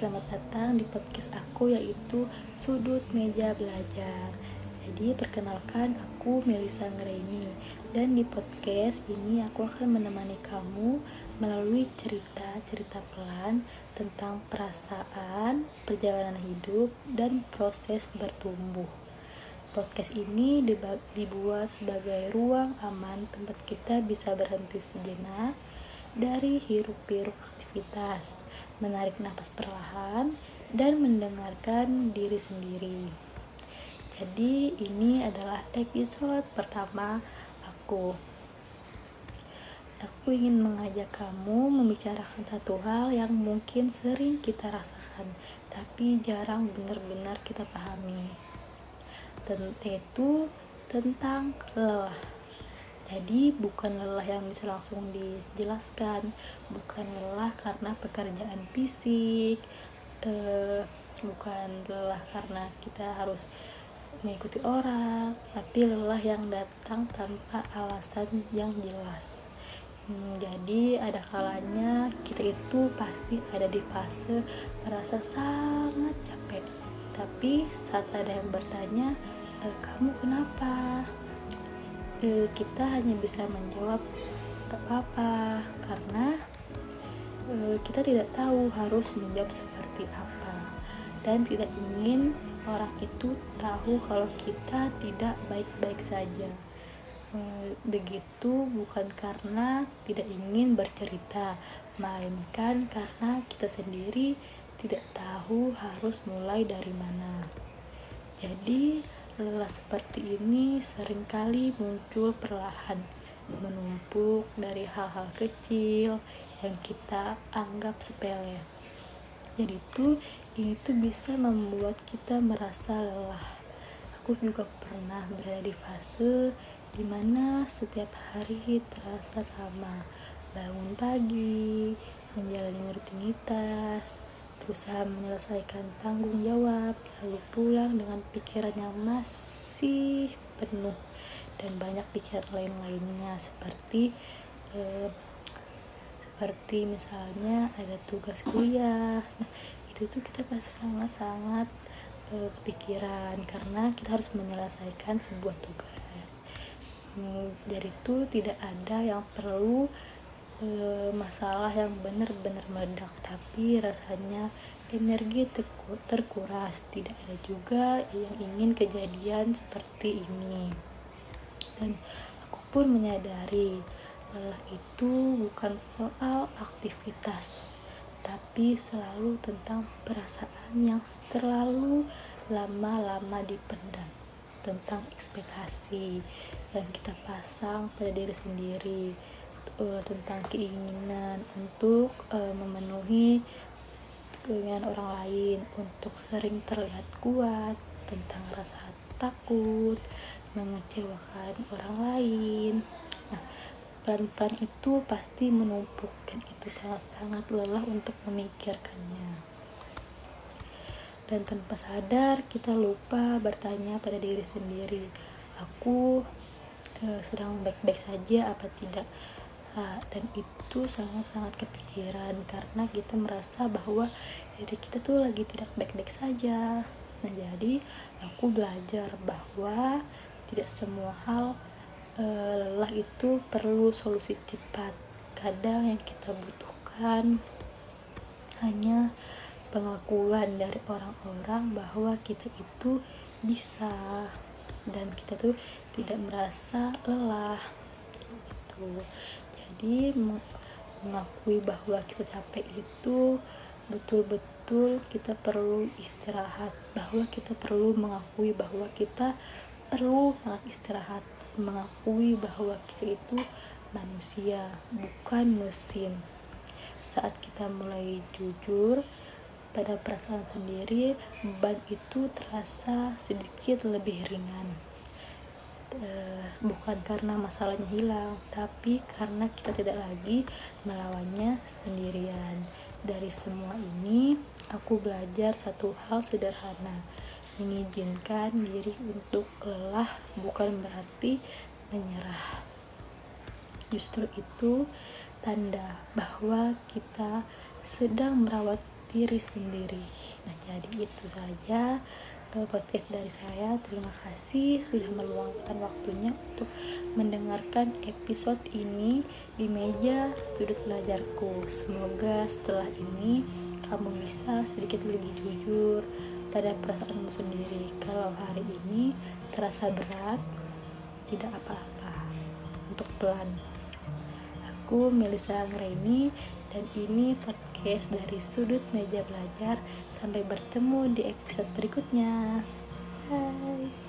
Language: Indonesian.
selamat datang di podcast aku yaitu Sudut Meja Belajar. Jadi perkenalkan, aku Melisa Ngeraini. Dan di podcast ini aku akan menemani kamu melalui cerita-cerita pelan tentang perasaan, perjalanan hidup, dan proses bertumbuh. Podcast ini dibuat sebagai ruang aman tempat kita bisa berhenti sejenak dari hiruk-pikuk aktivitas, menarik napas perlahan, dan mendengarkan diri sendiri. Jadi ini adalah episode pertama aku. Aku ingin mengajak kamu membicarakan satu hal yang mungkin sering kita rasakan, tapi jarang benar-benar kita pahami. Yaitu tentang lelah. Jadi bukan lelah yang bisa langsung dijelaskan, bukan lelah karena pekerjaan fisik, bukan lelah karena kita harus mengikuti orang, tapi lelah yang datang tanpa alasan yang jelas. Jadi ada kalanya kita itu pasti ada di fase merasa sangat capek, tapi saat ada yang bertanya, kamu kenapa? Kita hanya bisa menjawab gak apa-apa, karena kita tidak tahu harus menjawab seperti apa, dan tidak ingin orang itu tahu kalau kita tidak baik-baik saja. Begitu bukan karena tidak ingin bercerita, melainkan karena kita sendiri tidak tahu harus mulai dari mana. Jadi lelah seperti ini seringkali muncul perlahan, menumpuk dari hal-hal kecil yang kita anggap sepele. Jadi ini tuh bisa membuat kita merasa lelah. Aku juga pernah berada di fase dimana setiap hari terasa sama. Bangun pagi, menjalani rutinitas, berusaha menyelesaikan tanggung jawab, lalu pulang dengan pikiran yang masih penuh dan banyak pikiran lain-lainnya seperti misalnya ada tugas kuliah. Itu tuh kita pasti sangat-sangat kepikiran karena kita harus menyelesaikan sebuah tugas. Dari itu tidak ada yang perlu masalah yang benar-benar meledak, tapi rasanya energi terkuras. Tidak ada juga yang ingin kejadian seperti ini. Dan aku pun menyadari lelah itu bukan soal aktivitas, tapi selalu tentang perasaan yang terlalu lama-lama dipendam, tentang ekspektasi yang kita pasang pada diri sendiri, tentang keinginan untuk memenuhi keinginan orang lain, untuk sering terlihat kuat, tentang rasa takut mengecewakan orang lain. Nah, pelan-pelan itu pasti menumpuk dan itu sangat-sangat lelah untuk memikirkannya. Dan tanpa sadar kita lupa bertanya pada diri sendiri, aku sedang baik-baik saja apa tidak? Dan itu sangat-sangat kepikiran karena kita merasa bahwa diri kita tuh lagi tidak baik-baik saja. Nah, jadi aku belajar bahwa tidak semua hal lelah itu perlu solusi cepat. Kadang yang kita butuhkan hanya pengakuan dari orang-orang bahwa kita itu bisa dan kita tuh tidak merasa lelah gitu. Jadi mengakui bahwa kita capek itu betul-betul kita perlu istirahat, bahwa kita perlu mengakui bahwa kita perlu sangat istirahat, mengakui bahwa kita itu manusia bukan mesin. Saat kita mulai jujur pada perasaan sendiri, beban itu terasa sedikit lebih ringan. Bukan karena masalahnya hilang, tapi karena kita tidak lagi melawannya sendirian. Dari semua ini, aku belajar satu hal sederhana: mengizinkan diri untuk lelah bukan berarti menyerah. Justru itu tanda bahwa kita sedang merawat diri sendiri. Nah, jadi itu saja podcast dari saya. Terima kasih sudah meluangkan waktunya untuk mendengarkan episode ini di meja sudut belajarku. Semoga setelah ini kamu bisa sedikit lebih jujur pada perasaanmu sendiri. Kalau hari ini terasa berat, tidak apa-apa, untuk pelan. Aku Melisa Anggraini dan ini podcast dari Sudut Meja Belajar. Sampai bertemu di episode berikutnya. Bye.